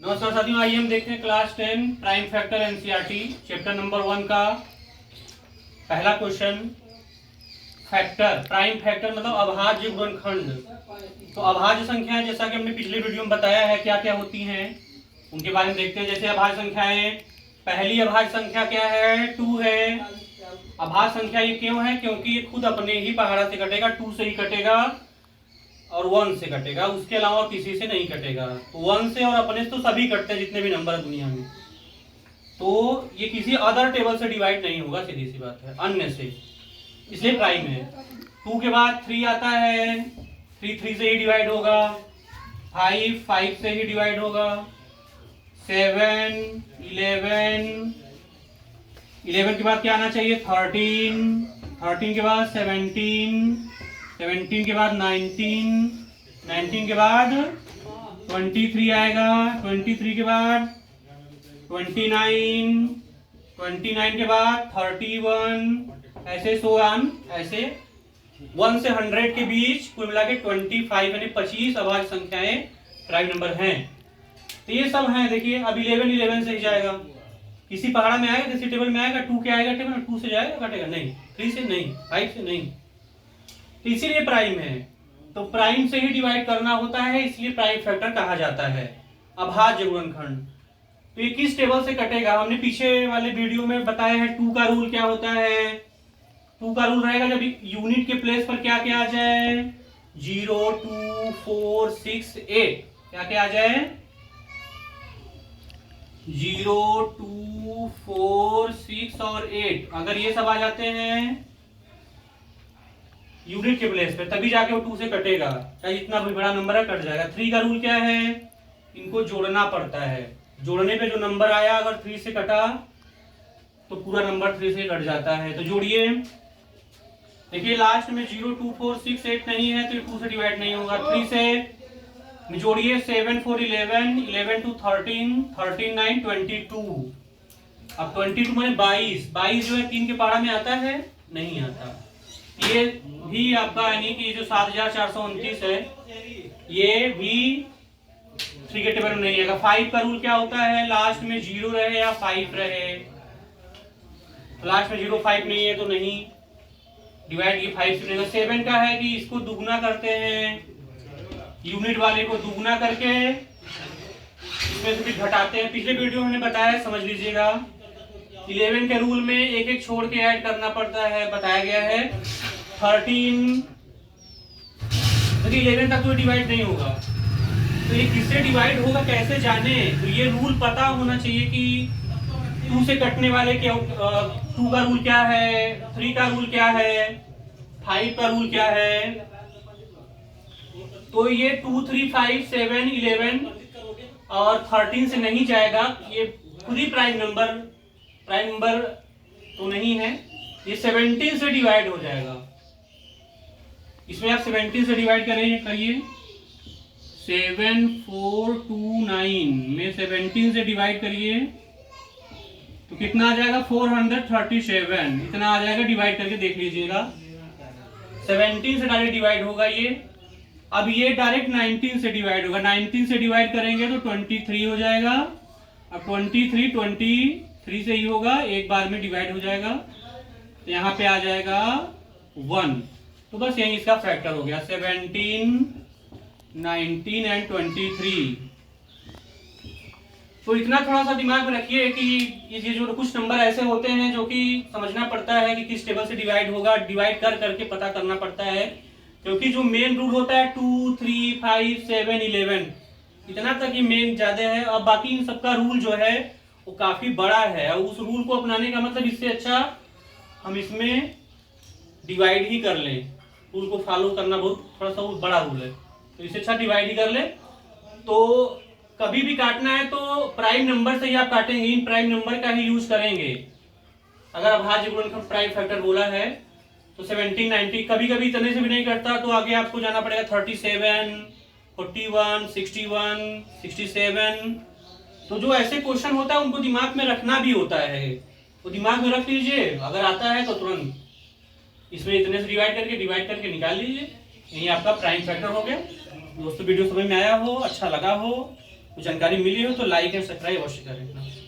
नमस्कार साथियों, आइए हम देखते हैं class 10 prime factor NCERT chapter number 1 का पहला क्वेश्चन। फैक्टर, प्राइम फैक्टर मतलब अभाज्य गुणनखंड। तो अभाज्य संख्याएं जैसा कि हमने पिछले वीडियो में बताया है क्या क्या होती हैं, उनके बारे में देखते हैं। जैसे अभाज्य संख्याएं, पहली अभाज्य संख्या क्या है? 2 है। अभाज्य संख्या ये क्यों है? क्योंकि ये खुद अपने ही पहाड़ा से कटेगा, 2 से ही कटेगा और 1 से कटेगा, उसके अलावा किसी से नहीं कटेगा। तो 1 से और अपने से तो सभी कटते हैं जितने भी नंबर है दुनिया में। तो ये किसी अदर टेबल से डिवाइड नहीं होगा, सीधी सी बात है, अन्य से, इसलिए प्राइम है। 2 के बाद 3 आता है, 3 से ही डिवाइड होगा, 5 से ही डिवाइड होगा, 7 11 के बाद क्या आना चाहिए? 13 के बाद 17 के बाद 19 के बाद 23 आएगा, 23 के बाद 29 के बाद 31, ऐसे सो ऑन, ऐसे 1 से 100 के बीच कुल मिला के 25 यानी 25 अभाज्य संख्याएं प्राइम नंबर हैं। तो ये सब हैं। देखिए अब 11 से ही जाएगा, किसी पहाड़ा में आएगा, किसी टेबल में आएगा, 2 के आएगा टेबल में, 2 से जाएगा कटेगा नहीं, 3 से नहीं, 5 से नहीं, तो इसीलिए प्राइम है। तो प्राइम से ही डिवाइड करना होता है, इसलिए प्राइम फैक्टर कहा जाता है अभाज्य गुणनखंड। तो ये किस टेबल से कटेगा? हमने पीछे वाले वीडियो में बताया है 2 का रूल क्या होता है। 2 का रूल रहेगा जब यूनिट के प्लेस पर क्या क्या आ जाए? 0 2 4 6 8, क्या क्या आ जाए? 0 2 4 6 और 8, अगर ये सब आ जाते हैं यूनिट के प्लेस पे तभी जाके वो 2 से कटेगा, चाहे जितना भी बड़ा नंबर है कट जाएगा। 3 का रूल क्या है? इनको जोड़ना पड़ता है, जोड़ने पे जो नंबर आया अगर 3 से कटा तो पूरा नंबर 3 से कट जाता है। तो जोड़िए, देखिए लास्ट में 0 2 4 6 8 नहीं है तो 2 से डिवाइड नहीं होगा। 3 से जोड़िए, 7 4 11 11 2 13 13 9 22। अब 22 माने 22 जो है 3 के पहाड़ा में आता है? नहीं आता। ये भी आपका यानी कि जो 7429 है ये भी 3 के टेबल में नहीं आएगा। 5 का रूल क्या होता है? लास्ट में 0 रहे या 5 रहे, लास्ट में 0 5 नहीं है तो नहीं डिवाइड, ये 5 से रहेगा। 7 का है कि इसको दुगना करते हैं, यूनिट वाले को दुगना करके इसमें से भी घटाते हैं। पिछले वीडियो में हमने बताया, समझ लीजिएगा। 11 के रूल में एक एक छोड़ के ऐड करना पड़ता है, बताया गया है। 13 11 तक तो डिवाइड नहीं होगा, तो ये किससे डिवाइड होगा कैसे जाने? तो ये रूल पता होना चाहिए कि 2 से कटने वाले क्या, 2 का रूल क्या है, 3 का रूल क्या है, 5 का रूल क्या है। तो ये 2 3 5 7 11 और 13 से नहीं जाएगा, ये खुद ही प्राइम नंबर तो नहीं है, ये 17 से डिवाइड हो जाएगा। इसमें आप 17 से डिवाइड करिए, 7 4 2 9 में 17 से डिवाइड करिए तो कितना आ जाएगा? 437, इतना आ जाएगा। डिवाइड करके देख लीजिएगा, 17 से डायरेक्ट डिवाइड होगा ये। अब ये डायरेक्ट 19 से डिवाइड होगा, 19 से डिवाइड करेंगे तो 23 हो जाएगा। अब 23 से ही होगा, एक बार में डिवाइड हो जाएगा, तो यहाँ पे आ जाएगा 1। तो बस यही इसका फैक्टर हो गया, 17 19 एंड 23। तो इतना थोड़ा सा दिमाग में रखिए कि ये जो कुछ नंबर ऐसे होते हैं जो कि समझना पड़ता है कि किस टेबल से डिवाइड होगा, डिवाइड कर करके पता करना पड़ता है। क्योंकि जो मेन रूल होता है 2 3 5 7 11, इतना तक ही मेन ज्यादा है। अब बाकी इन सबका रूल जो है वो काफी बड़ा है, और उस रूल को अपनाने का मतलब इससे अच्छा हम इसमें डिवाइड ही कर लें। रूल को फॉलो करना बहुत थोड़ा सा बड़ा रूल है, तो इससे अच्छा डिवाइड ही कर ले। तो कभी भी काटना है तो प्राइम नंबर से ही आप काटेंगे, इन प्राइम नंबर का ही यूज करेंगे। अगर अभाज्य गुणनखंड प्राइम फैक्टर बोला है तो 17 90, कभी कभी इतने से भी नहीं कटता तो आगे आपको जाना पड़ेगा 37 41 61 67। तो जो ऐसे क्वेश्चन होता है उनको दिमाग में रखना भी होता है, तो दिमाग में रख लीजिए, अगर आता है तो तुरंत इसमें इतने से डिवाइड करके निकाल लीजिए, यही आपका प्राइम फैक्टर हो गया। दोस्तों वीडियो समझ में आया हो, अच्छा लगा हो जानकारी मिली हो तो लाइक एंड सब्सक्राइब अवश्य करें।